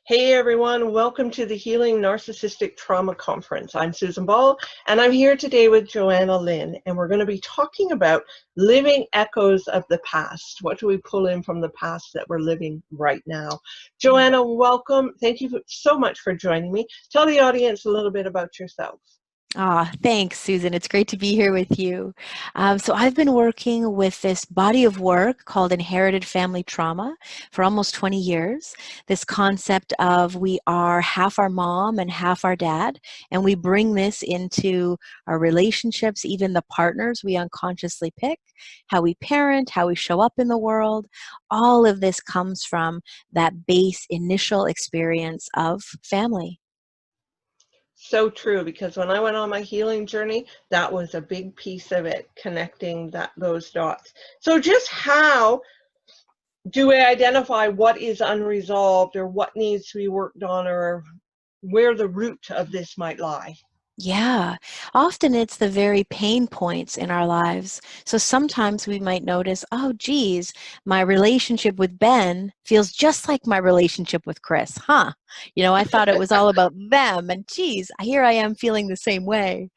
Hey everyone, welcome to the Healing Narcissistic Trauma Conference. I'm Susan Ball, and I'm here today with Johanna Lynn, and we're going to be talking about living echoes of the past. What do we pull in from the past that we're living right now? Johanna, welcome. Thank you so much for joining me. Tell the audience a little bit about yourself. Thanks, Susan. It's great to be here with you. So I've been working with this body of work called Inherited Family Trauma for almost 20 years. This concept of we are half our mom and half our dad, and we bring this into our relationships, even the partners we unconsciously pick, how we parent, how we show up in the world. All of this comes from that base initial experience of family. So true, because when I went on my healing journey, that was a big piece of it, connecting those dots. So just how do we identify what is unresolved or what needs to be worked on or where the root of this might lie? Yeah, often it's the very pain points in our lives. So sometimes we might notice, oh, geez, my relationship with Ben feels just like my relationship with Chris. Huh? I thought it was all about them, and geez, here I am feeling the same way.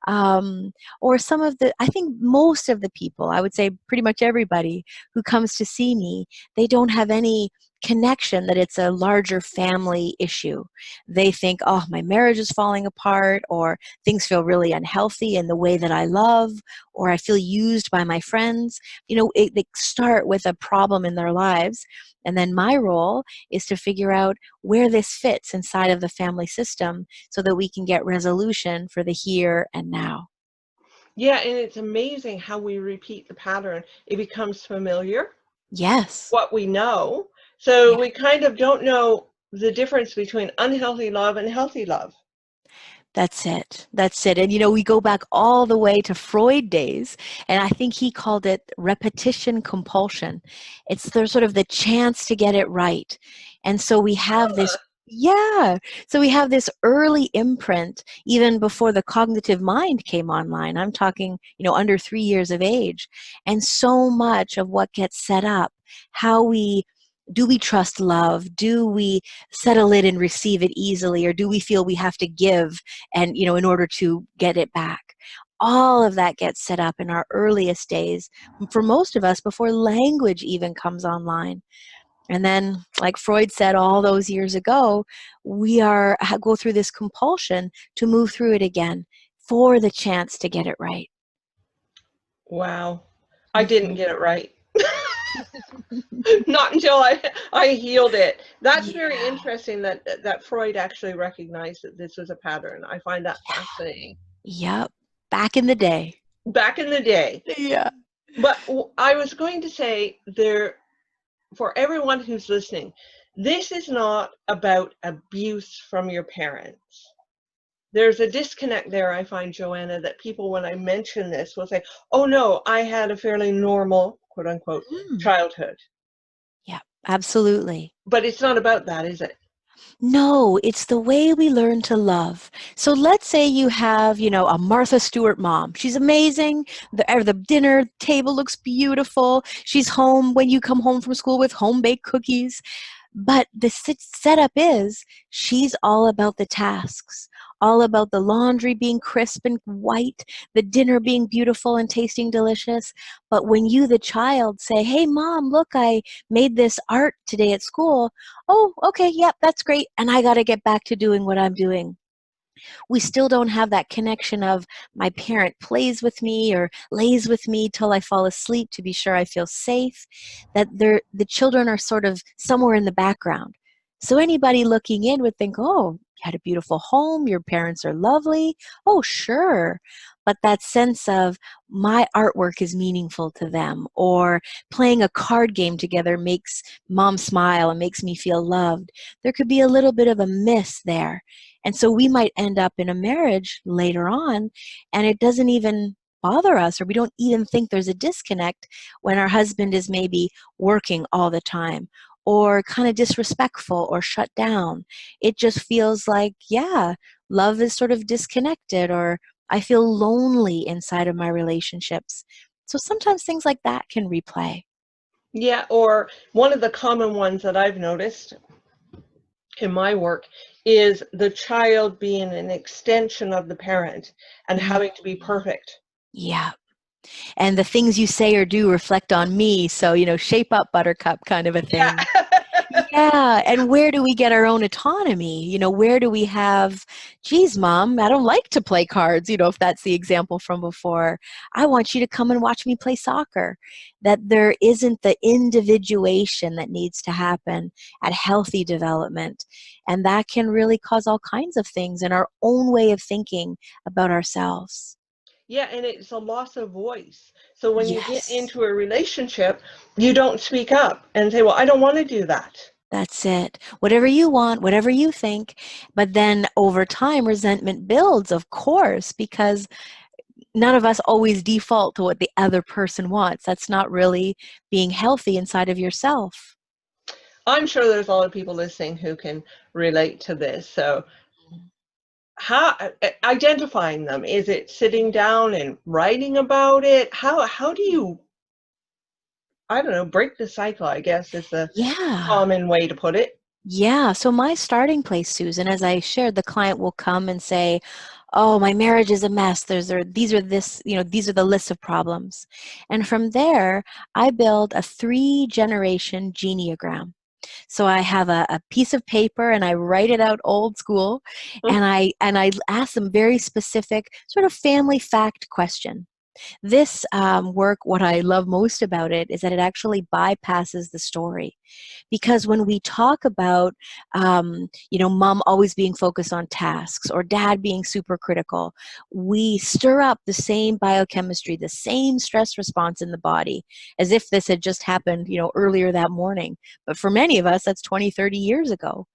Or I think most of the people, I would say pretty much everybody who comes to see me, they don't have any connection that it's a larger family issue. They think, oh, my marriage is falling apart, or things feel really unhealthy in the way that I love, or I feel used by my friends. They start with a problem in their lives. And then my role is to figure out where this fits inside of the family system so that we can get resolution for the here and now. Yeah, and it's amazing how we repeat the pattern. It becomes familiar, Yes. what we know. So Yeah. we kind of don't know the difference between unhealthy love and healthy love. That's it. That's it. And we go back all the way to Freud days, and I think he called it repetition compulsion. It's there's sort of the chance to get it right. And so we have this, yeah. So we have this early imprint even before the cognitive mind came online. I'm talking, under 3 years of age. And so much of what gets set up, how do we trust love? Do we settle it and receive it easily? Or do we feel we have to give and, in order to get it back? All of that gets set up in our earliest days, for most of us, before language even comes online. And then, like Freud said all those years ago, go through this compulsion to move through it again for the chance to get it right. Wow. I didn't Mhm. get it right. Not until I healed it. That's very Yeah. interesting that Freud actually recognized that this was a pattern. I find that fascinating. Yep. Back in the day. Back in the day. Yeah. But I was going to say for everyone who's listening, this is not about abuse from your parents. There's a disconnect there, I find, Johanna, that people, when I mention this, will say, oh no, I had a fairly normal, quote unquote, Mm. childhood. Yeah, absolutely. But it's not about that, is it? No, it's the way we learn to love. So let's say you have, a Martha Stewart mom. She's amazing. The dinner table looks beautiful. She's home when you come home from school with home-baked cookies. But the setup is she's all about the tasks, all about the laundry being crisp and white, the dinner being beautiful and tasting delicious. But when you, the child, say, hey, mom, look, I made this art today at school. Oh, okay, yep, that's great. And I got to get back to doing what I'm doing. We still don't have that connection of my parent plays with me or lays with me till I fall asleep to be sure I feel safe, that the children are sort of somewhere in the background. So anybody looking in would think, oh, you had a beautiful home, your parents are lovely. Oh, sure. But that sense of my artwork is meaningful to them, or playing a card game together makes mom smile and makes me feel loved. There could be a little bit of a miss there. And so we might end up in a marriage later on, and it doesn't even bother us, or we don't even think there's a disconnect when our husband is maybe working all the time, or kind of disrespectful or shut down. It just feels like, yeah, love is sort of disconnected, or I feel lonely inside of my relationships. So sometimes things like that can replay. Yeah, or one of the common ones that I've noticed in my work is the child being an extension of the parent and Mm, having to be perfect. yeah. And the things you say or do reflect on me. So, shape up, buttercup kind of a thing. Yeah. Yeah, and where do we get our own autonomy? Where do we have, geez, mom, I don't like to play cards, if that's the example from before. I want you to come and watch me play soccer. That there isn't the individuation that needs to happen at healthy development. And that can really cause all kinds of things in our own way of thinking about ourselves. Yeah, and it's a loss of voice. So when you get Yes. into a relationship, you don't speak up and say, well, I don't want to do that. That's it. Whatever you want, whatever you think. But then over time, resentment builds, of course, because none of us always default to what the other person wants. That's not really being healthy inside of yourself. I'm sure there's a lot of people listening who can relate to this. So how identifying them, is it sitting down and writing about it? How do you, I don't know, break the cycle, I guess is the Yeah. common way to put it. Yeah. So my starting place, Susan, as I shared, the client will come and say, "Oh, my marriage is a mess. These are the list of problems." And from there, I build a 3-generation genealogram. So I have a piece of paper and I write it out old school, and I ask them very specific sort of family fact question. This work, what I love most about it is that it actually bypasses the story, because when we talk about mom always being focused on tasks or dad being super critical, we stir up the same biochemistry, the same stress response in the body, as if this had just happened earlier that morning. But for many of us, that's 20, 30 years ago.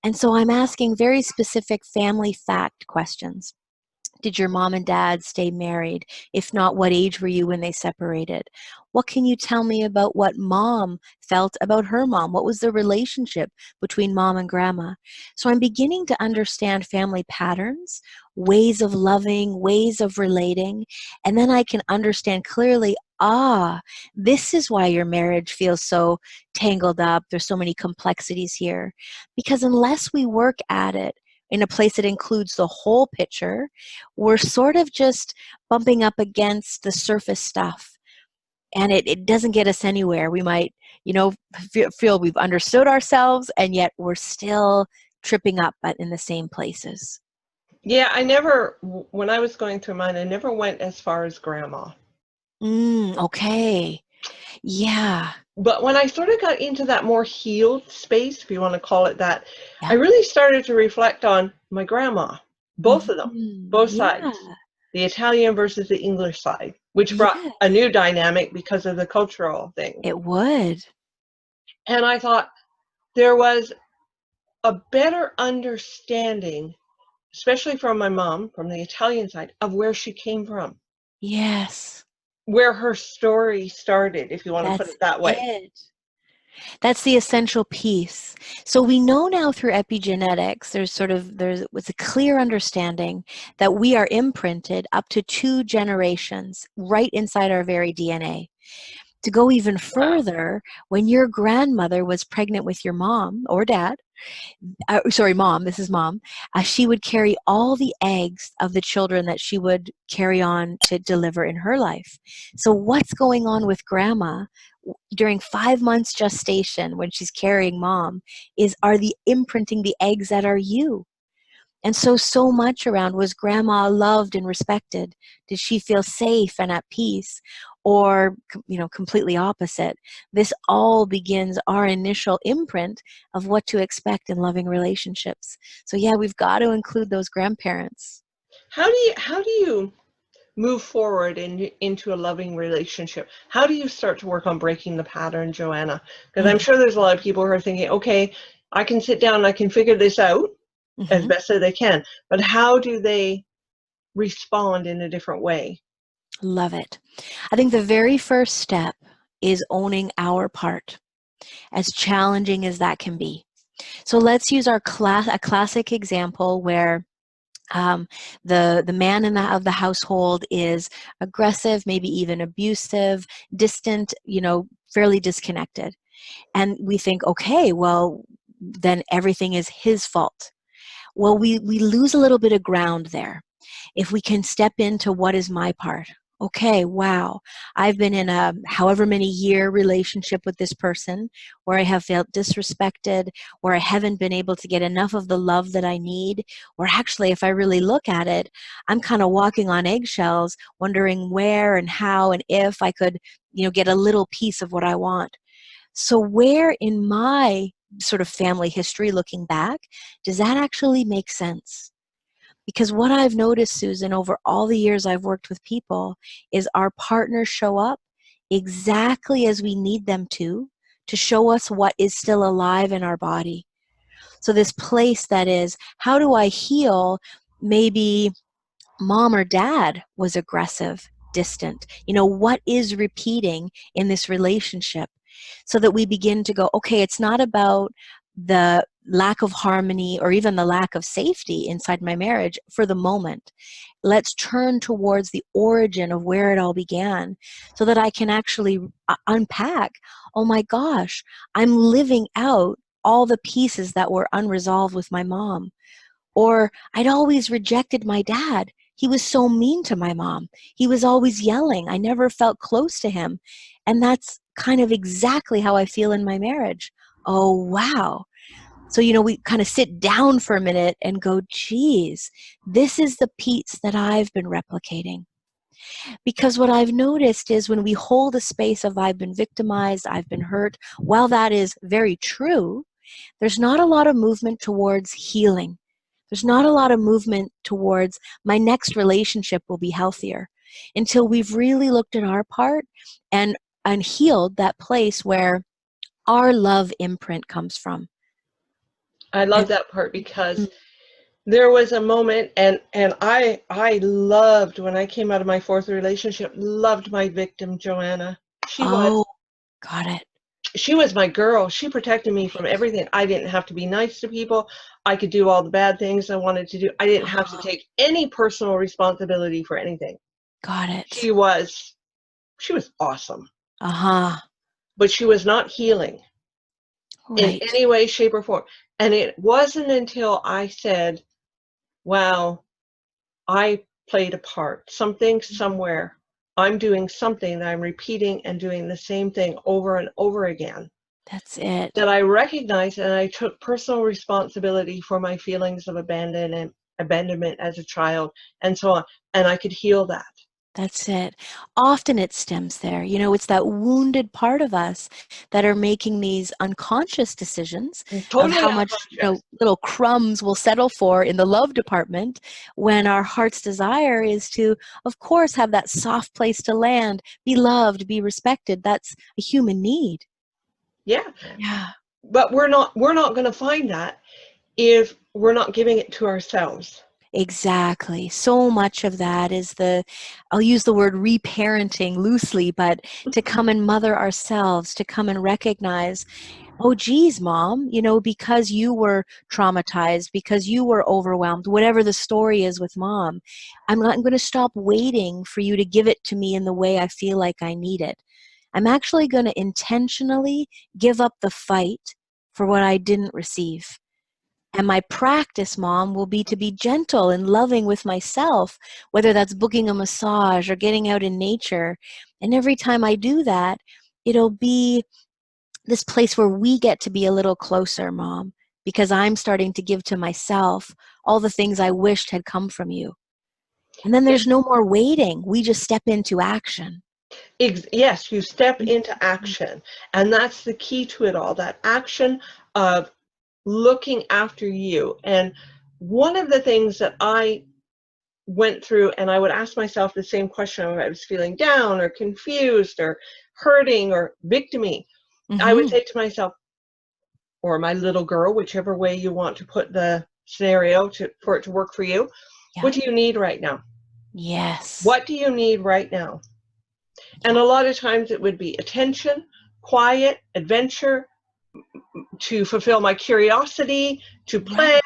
And so I'm asking very specific family fact questions. Did your mom and dad stay married? If not, what age were you when they separated? What can you tell me about what mom felt about her mom? What was the relationship between mom and grandma? So I'm beginning to understand family patterns, ways of loving, ways of relating, and then I can understand clearly, this is why your marriage feels so tangled up. There's so many complexities here. Because unless we work at it in a place that includes the whole picture, we're sort of just bumping up against the surface stuff, and it doesn't get us anywhere. We might feel we've understood ourselves, and yet we're still tripping up but in the same places. Yeah, when I was going through mine, I never went as far as grandma. Okay. Yeah. But when I sort of got into that more healed space, if you want to call it that, I Yeah. really started to reflect on my grandma, both of them, both sides, Yeah. the Italian versus the English side, which brought Yeah. a new dynamic because of the cultural thing. It would. And I thought there was a better understanding, especially from my mom, from the Italian side, of where she came from, Yes. where her story started, if you want to put That's it that way. it. That's the essential piece. So we know now through epigenetics, there's a clear understanding that we are imprinted up to 2 generations right inside our very DNA. To go even Wow. further, when your grandmother was pregnant with your mom or dad, sorry, mom, this is mom, she would carry all the eggs of the children that she would carry on to deliver in her life. So what's going on with grandma during 5 months gestation when she's carrying mom are the imprinting the eggs that are you. And so much around, was grandma loved and respected? Did she feel safe and at peace? Or, completely opposite. This all begins our initial imprint of what to expect in loving relationships. So yeah, we've got to include those grandparents. How do you move forward into a loving relationship? How do you start to work on breaking the pattern, Johanna? Because I'm sure there's a lot of people who are thinking, okay, I can sit down and I can figure this out as Mm-hmm. best as they can, but how do they respond in a different way? Love it. I think the very first step is owning our part, as challenging as that can be. So let's use a classic example where um, the man of the household is aggressive, maybe even abusive, distant, fairly disconnected. And we think, okay, well, then everything is his fault. Well, we lose a little bit of ground there. If we can step into what is my part. Okay, wow, I've been in a however many year relationship with this person where I have felt disrespected, where I haven't been able to get enough of the love that I need, or actually, if I really look at it, I'm kind of walking on eggshells, wondering where and how and if I could, get a little piece of what I want. So where in my sort of family history looking back, does that actually make sense? Because what I've noticed, Susan, over all the years I've worked with people is our partners show up exactly as we need them to show us what is still alive in our body. So this place that is, how do I heal? Maybe mom or dad was aggressive, distant. What is repeating in this relationship? So that we begin to go, okay, it's not about the lack of harmony or even the lack of safety inside my marriage for the moment. Let's turn towards the origin of where it all began so that I can actually unpack, oh my gosh, I'm living out all the pieces that were unresolved with my mom. Or I'd always rejected my dad. He was so mean to my mom. He was always yelling. I never felt close to him. And that's kind of exactly how I feel in my marriage. Oh, wow. So, we kind of sit down for a minute and go, geez, this is the piece that I've been replicating. Because what I've noticed is when we hold a space of I've been victimized, I've been hurt, while that is very true, there's not a lot of movement towards healing. There's not a lot of movement towards my next relationship will be healthier until we've really looked at our part and healed that place where our love imprint comes from. I love that part because there was a moment, and I loved, when I came out of my fourth relationship, loved my victim, Johanna. Got it. She was my girl. She protected me from everything. I didn't have to be nice to people. I could do all the bad things I wanted to do. I didn't have to take any personal responsibility for anything. Got it. She was awesome. Uh-huh. But she was not healing in Right. any way, shape, or form. And it wasn't until I said, wow, I played a part. Something, somewhere. I'm doing something that I'm repeating and doing the same thing over and over again. That's it. That I recognized, and I took personal responsibility for my feelings of abandonment as a child, and so on. And I could heal that. That's it. Often it stems there. It's that wounded part of us that are making these unconscious decisions of Totally how much, little crumbs we'll settle for in the love department when our heart's desire is to, of course, have that soft place to land, be loved, be respected. That's a human need. Yeah. Yeah. But we're not going to find that if we're not giving it to ourselves. Exactly. So much of that is I'll use the word reparenting loosely, but to come and mother ourselves, to come and recognize, oh, geez, mom, because you were traumatized, because you were overwhelmed, whatever the story is with mom, I'm going to stop waiting for you to give it to me in the way I feel like I need it. I'm actually going to intentionally give up the fight for what I didn't receive. And my practice, mom, will be to be gentle and loving with myself, whether that's booking a massage or getting out in nature. And every time I do that, it'll be this place where we get to be a little closer, mom, because I'm starting to give to myself all the things I wished had come from you. And then there's no more waiting. We just step into action. Yes, you step into action. And that's the key to it all, that action of looking after you. And one of the things that I went through, and I would ask myself the same question when I was feeling down or confused or hurting or victimy, I would say to myself, or my little girl, whichever way you want to put the scenario for it to work for you, what do you need right now? Yes. What do you need right now? And a lot of times it would be attention, quiet, adventure, to fulfill my curiosity, to play. Right.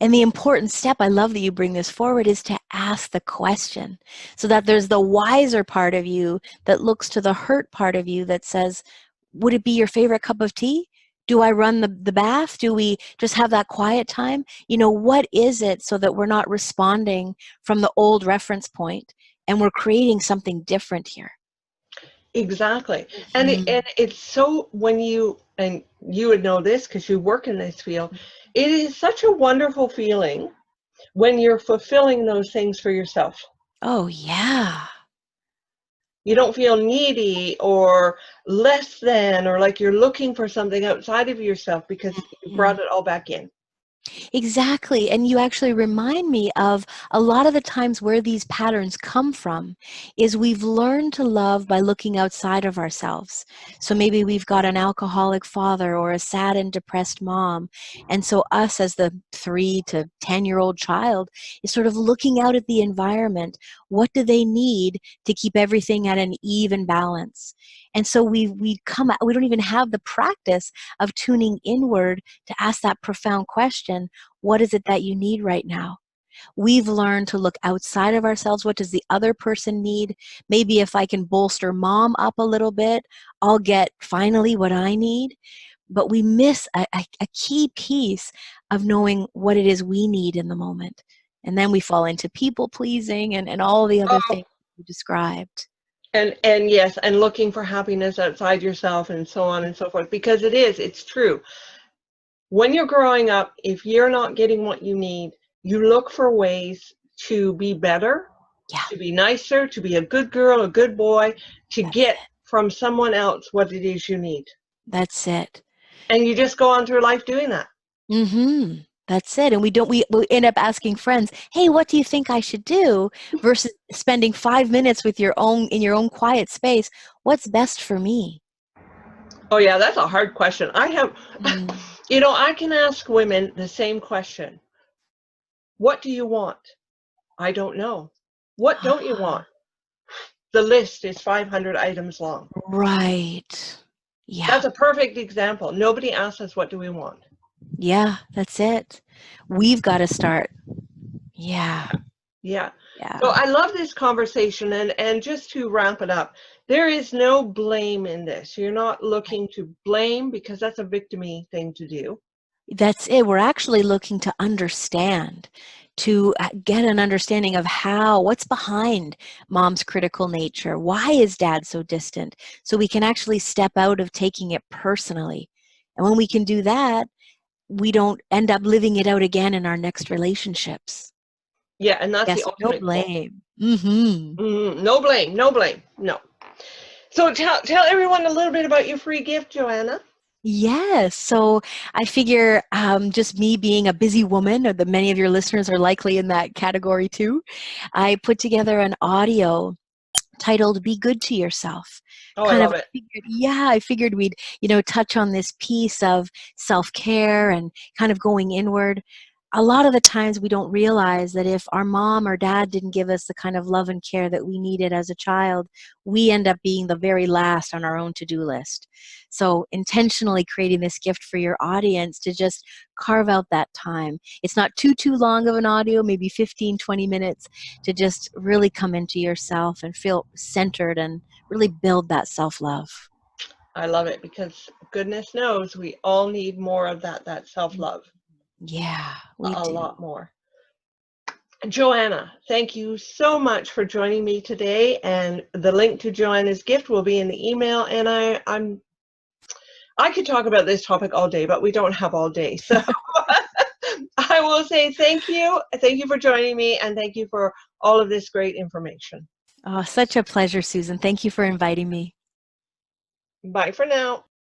And the important step, I love that you bring this forward, is to ask the question so that there's the wiser part of you that looks to the hurt part of you that says, would it be your favorite cup of tea? Do I run the bath? Do we just have that quiet time? What is it so that we're not responding from the old reference point and we're creating something different here? Exactly. Mhm. And it's so, when you, and you would know this because you work in this field, it is such a wonderful feeling when you're fulfilling those things for yourself. Oh, yeah. You don't feel needy or less than, or like you're looking for something outside of yourself because you brought Mhm. it all back in. Exactly. And you actually remind me of a lot of the times where these patterns come from is we've learned to love by looking outside of ourselves. So maybe we've got an alcoholic father or a sad and depressed mom. And so us as the 3 to 10-year-old child is sort of looking out at the environment. What do they need to keep everything at an even balance? And so we come out, we don't even have the practice of tuning inward to ask that profound question, what is it that you need right now? We've learned to look outside of ourselves. What does the other person need? Maybe if I can bolster mom up a little bit, I'll get finally what I need. But we miss a key piece of knowing what it is we need in the moment. And then we fall into people pleasing and all the other Oh, things you described. and yes, and looking for happiness outside yourself and so on and so forth, because it's true. When you're growing up, if you're not getting what you need, you look for ways to be better, Yeah, to be nicer, to be a good girl, a good boy, to that's get it. from someone else what it is you need. That's it. And you just go on through life doing that. Mhm. That's it, and we end up asking friends, "Hey, what do you think I should do?" Versus spending 5 minutes with your own in your own quiet space. What's best for me? Oh yeah, that's a hard question. I have, Mm. I can ask women the same question. What do you want? I don't know. What don't you want? Ah, The list is 500 items long. right. Yeah. That's a perfect example. Nobody asks us, what do we want? Yeah, that's it. We've gotta start. Yeah. Yeah. So Yeah. I love this conversation, and just to wrap it up, there is no blame in this. You're not looking to blame because that's a victim-y thing to do. That's it. We're actually looking to understand, to get an understanding of what's behind mom's critical nature. Why is dad so distant? So we can actually step out of taking it personally. And when we can do that, we don't end up living it out again in our next relationships. Yeah, and that's the Yes, no ultimate goal. blame. Mm-hmm. No blame, no blame, no. So tell everyone a little bit about your free gift, Johanna. Yes. So I figure just me being a busy woman, or many of your listeners are likely in that category too, I put together an audio titled "Be Good to Yourself." Oh, I Kind of love it. I figured we'd, touch on this piece of self-care and kind of going inward. A lot of the times we don't realize that if our mom or dad didn't give us the kind of love and care that we needed as a child, we end up being the very last on our own to-do list. So intentionally creating this gift for your audience to just carve out that time. It's not too long of an audio, maybe 15, 20 minutes, to just really come into yourself and feel centered and really build that self-love. I love it because goodness knows we all need more of that self-love, Yeah, we a do. lot more. Johanna, thank you so much for joining me today. And the link to Johanna's gift will be in the email. And I could talk about this topic all day, but we don't have all day. So I will say thank you. Thank you for joining me, and thank you for all of this great information. Oh, such a pleasure, Susan. Thank you for inviting me. Bye for now.